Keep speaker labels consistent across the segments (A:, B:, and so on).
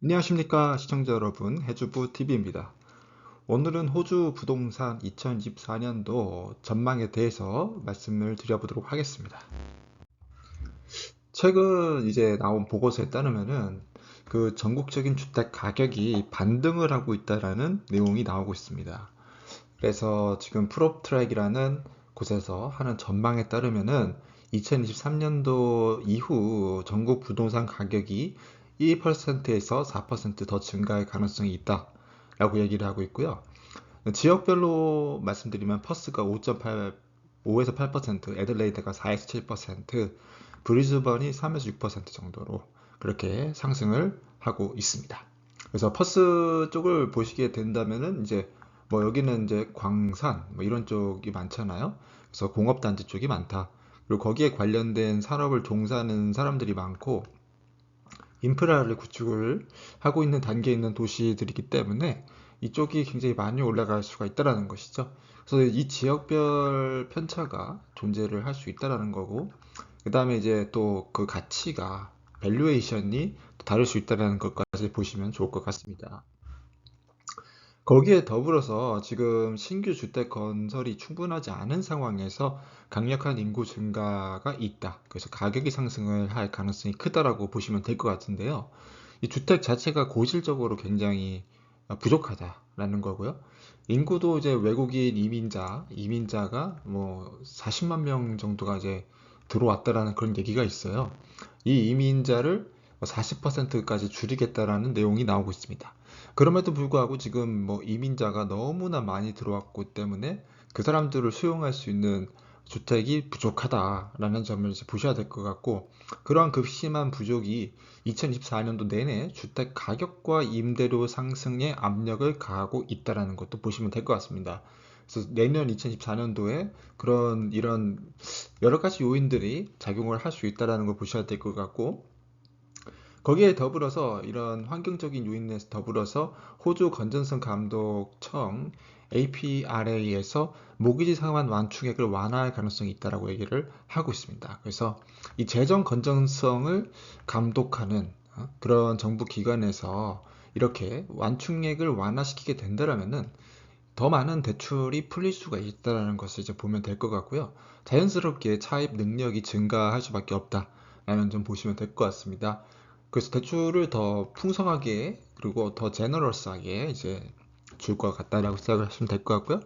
A: 안녕하십니까 시청자 여러분, 해주부 TV입니다. 오늘은 호주 부동산 2024년도 전망에 대해서 말씀을 드려보도록 하겠습니다. 최근 이제 나온 보고서에 따르면은 그 전국적인 주택 가격이 반등을 하고 있다라는 내용이 나오고 있습니다. 그래서 지금 프롭트랙이라는 곳에서 하는 전망에 따르면은 2023년도 이후 전국 부동산 가격이 2%에서 4%더 증가할 가능성이 있다라고 얘기를 하고 있고요. 지역별로 말씀드리면 퍼스가 5.8, 5에서 8%, 애들레이드가 4에서 7%, 브리즈번이 3에서 6% 정도로 그렇게 상승을 하고 있습니다. 그래서 퍼스 쪽을 보시게 된다면은 이제 뭐 여기는 이제 광산 뭐 이런 쪽이 많잖아요. 그래서 공업단지 쪽이 많다. 그리고 거기에 관련된 산업을 종사하는 사람들이 많고 인프라를 구축을 하고 있는 단계에 있는 도시들이기 때문에 이쪽이 굉장히 많이 올라갈 수가 있다라는 것이죠. 그래서 이 지역별 편차가 존재를 할 수 있다라는 거고, 그 다음에 이제 또 그 가치가 밸류에이션이 다를 수 있다라는 것까지 보시면 좋을 것 같습니다. 거기에 더불어서 지금 신규 주택 건설이 충분하지 않은 상황에서 강력한 인구 증가가 있다. 그래서 가격이 상승을 할 가능성이 크다라고 보시면 될 것 같은데요. 이 주택 자체가 고질적으로 굉장히 부족하다라는 거고요. 인구도 이제 외국인 이민자가 뭐 40만 명 정도가 이제 들어왔다라는 그런 얘기가 있어요. 이 이민자를 40%까지 줄이겠다라는 내용이 나오고 있습니다. 그럼에도 불구하고 지금 뭐 이민자가 너무나 많이 들어왔기 때문에 그 사람들을 수용할 수 있는 주택이 부족하다라는 점을 이제 보셔야 될 것 같고, 그러한 극심한 부족이 2024년도 내내 주택 가격과 임대료 상승에 압력을 가하고 있다라는 것도 보시면 될 것 같습니다. 그래서 내년 2024년도에 그런 이런 여러 가지 요인들이 작용을 할 수 있다라는 걸 보셔야 될 것 같고, 거기에 더불어서 이런 환경적인 요인에 더불어서 호주 건전성 감독청 APRA에서 모기지 상환 완충액을 완화할 가능성이 있다라고 얘기를 하고 있습니다. 그래서 이 재정 건전성을 감독하는 그런 정부 기관에서 이렇게 완충액을 완화시키게 된다면은 더 많은 대출이 풀릴 수가 있다는 것을 이제 보면 될 것 같고요. 자연스럽게 차입 능력이 증가할 수밖에 없다라는 점 보시면 될 것 같습니다. 그래서 대출을 더 풍성하게 그리고 더 제너러스하게 이제 줄 것 같다라고 생각을 하시면 될 것 같고요.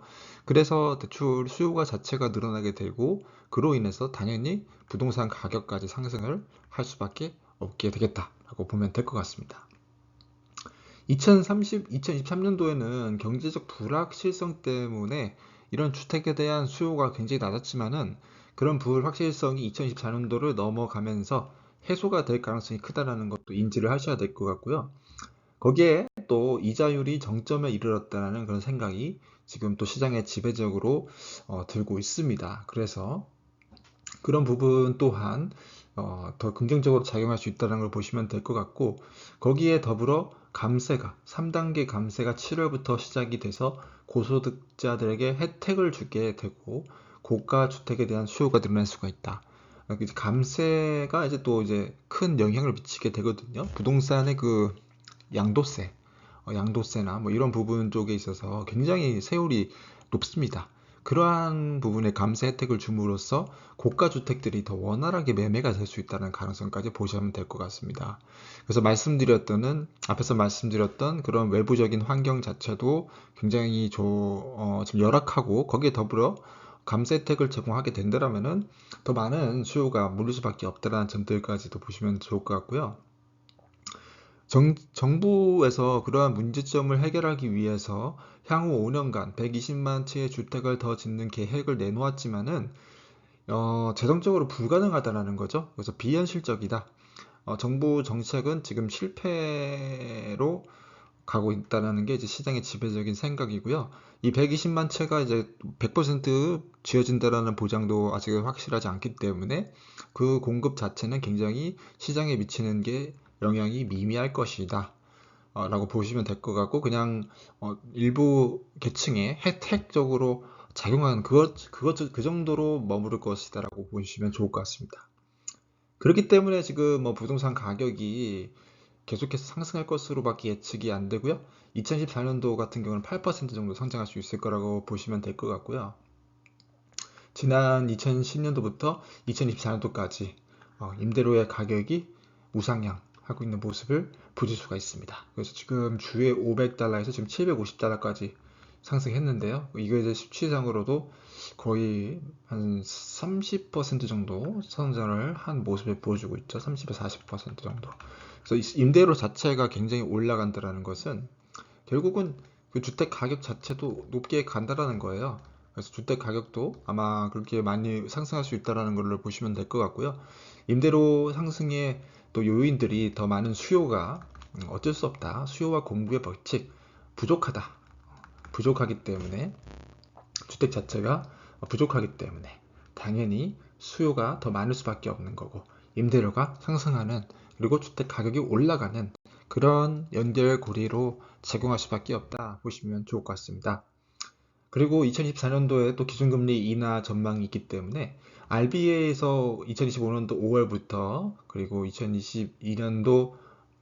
A: 그래서 대출 수요가 자체가 늘어나게 되고 그로 인해서 당연히 부동산 가격까지 상승을 할 수밖에 없게 되겠다라고 보면 될 것 같습니다. 2023년도에는 경제적 불확실성 때문에 이런 주택에 대한 수요가 굉장히 낮았지만은 그런 불확실성이 2024년도를 넘어가면서 해소가 될 가능성이 크다라는 것도 인지를 하셔야 될 것 같고요. 거기에 또 이자율이 정점에 이르렀다는 그런 생각이 지금 또 시장에 지배적으로 들고 있습니다. 그래서 그런 부분 또한 더 긍정적으로 작용할 수 있다는 걸 보시면 될 것 같고, 거기에 더불어 감세가 3단계 감세가 7월부터 시작이 돼서 고소득자들에게 혜택을 주게 되고 고가 주택에 대한 수요가 늘어날 수가 있다. 이제 감세가 이제 또 이제 큰 영향을 미치게 되거든요. 부동산의 그 양도세, 양도세나 뭐 이런 부분 쪽에 있어서 굉장히 세율이 높습니다. 그러한 부분에 감세 혜택을 줌으로써 고가 주택들이 더 원활하게 매매가 될 수 있다는 가능성까지 보시면 될 것 같습니다. 그래서 앞에서 말씀드렸던 그런 외부적인 환경 자체도 굉장히 좀 열악하고, 거기에 더불어 감세 혜택을 제공하게 된다면은 더 많은 수요가 몰릴 수밖에 없다는 점들까지도 보시면 좋을 것 같고요. 정부에서 그러한 문제점을 해결하기 위해서 향후 5년간 120만 채의 주택을 더 짓는 계획을 내놓았지만은 재정적으로 불가능하다라는 거죠. 그래서 비현실적이다. 정부 정책은 지금 실패로 가고 있다는 게 이제 시장의 지배적인 생각이고요. 이 120만 채가 이제 100% 지어진다라는 보장도 아직 확실하지 않기 때문에 그 공급 자체는 굉장히 시장에 미치는 게 영향이 미미할 것이다. 라고 보시면 될 것 같고, 그냥 일부 계층에 혜택적으로 작용하는 그 정도로 머무를 것이다라고 보시면 좋을 것 같습니다. 그렇기 때문에 지금 뭐 부동산 가격이 계속해서 상승할 것으로밖에 예측이 안 되고요. 2014년도 같은 경우는 8% 정도 성장할 수 있을 거라고 보시면 될 것 같고요. 지난 2010년도부터 2024년도까지 임대료의 가격이 우상향하고 있는 모습을 보실 수가 있습니다. 그래서 지금 주에 500달러에서 지금 750달러까지 상승했는데요. 이거에 대해 수치상으로도 거의 한 30% 정도 성장을 한 모습을 보여주고 있죠. 30에서 40% 정도. 그래서 임대료 자체가 굉장히 올라간다는 것은 결국은 그 주택 가격 자체도 높게 간다라는 거예요. 그래서 주택 가격도 아마 그렇게 많이 상승할 수 있다라는 걸로 보시면 될 것 같고요. 임대료 상승의 또 요인들이 더 많은 수요가 어쩔 수 없다. 수요와 공급의 법칙 부족하다. 부족하기 때문에 주택 자체가 부족하기 때문에 당연히 수요가 더 많을 수밖에 없는 거고 임대료가 상승하는 그리고 주택 가격이 올라가는 그런 연결고리로 제공할 수밖에 없다 보시면 좋을 것 같습니다. 그리고 2024년도에 또 기준금리 인하 전망이 있기 때문에 RBA에서 2025년도 5월부터 그리고 2022년도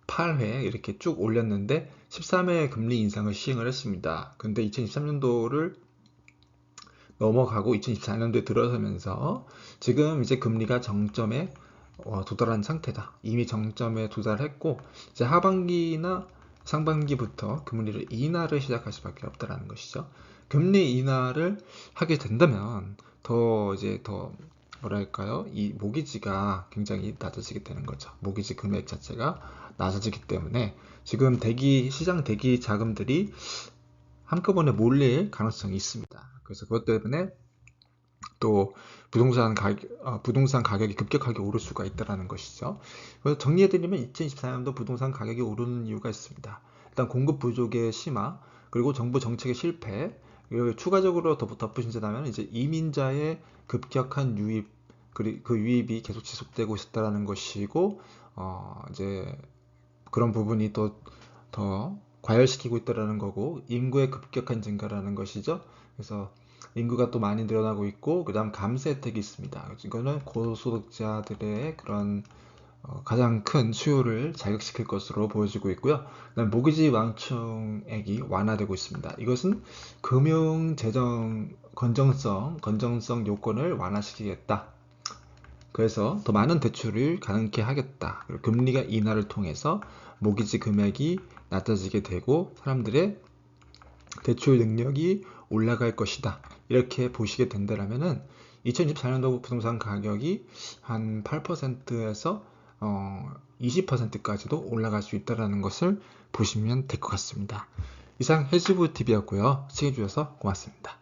A: 8회 이렇게 쭉 올렸는데 13회 금리 인상을 시행을 했습니다. 근데 2023년도를 넘어가고 2024년도에 들어서면서 지금 이제 금리가 정점에 도달한 상태다. 이미 정점에 도달했고 이제 하반기나 상반기부터 금리를 인하를 시작할 수밖에 없다라는 것이죠. 금리 인하를 하게 된다면 더 뭐랄까요? 이 모기지가 굉장히 낮아지게 되는 거죠. 모기지 금액 자체가 낮아지기 때문에 지금 시장 대기 자금들이 한꺼번에 몰릴 가능성이 있습니다. 그래서 그것 때문에 또 부동산 가격이 급격하게 오를 수가 있다는 것이죠. 그래서 정리해드리면 2024년도 부동산 가격이 오르는 이유가 있습니다. 일단 공급 부족의 심화, 그리고 정부 정책의 실패, 그리고 추가적으로 덧붙인다면 이제 이민자의 급격한 유입, 그 유입이 계속 지속되고 있다는 것이고, 이제 그런 부분이 더 과열시키고 있다는 거고 인구의 급격한 증가라는 것이죠. 그래서 인구가 또 많이 늘어나고 있고 그 다음 감세 혜택이 있습니다. 이거는 고소득자들의 그런 가장 큰 수요를 자극시킬 것으로 보여지고 있고요. 그다음 모기지 완충액이 완화되고 있습니다. 이것은 금융 재정 건정성 요건을 완화시키겠다. 그래서 더 많은 대출을 가능케 하겠다. 그리고 금리가 인하를 통해서 모기지 금액이 낮아지게 되고 사람들의 대출 능력이 올라갈 것이다. 이렇게 보시게 된다면은 2024년도 부동산 가격이 한 8%에서 20%까지도 올라갈 수 있다는 것을 보시면 될 것 같습니다. 이상 헬스부 TV였고요. 시청해주셔서 고맙습니다.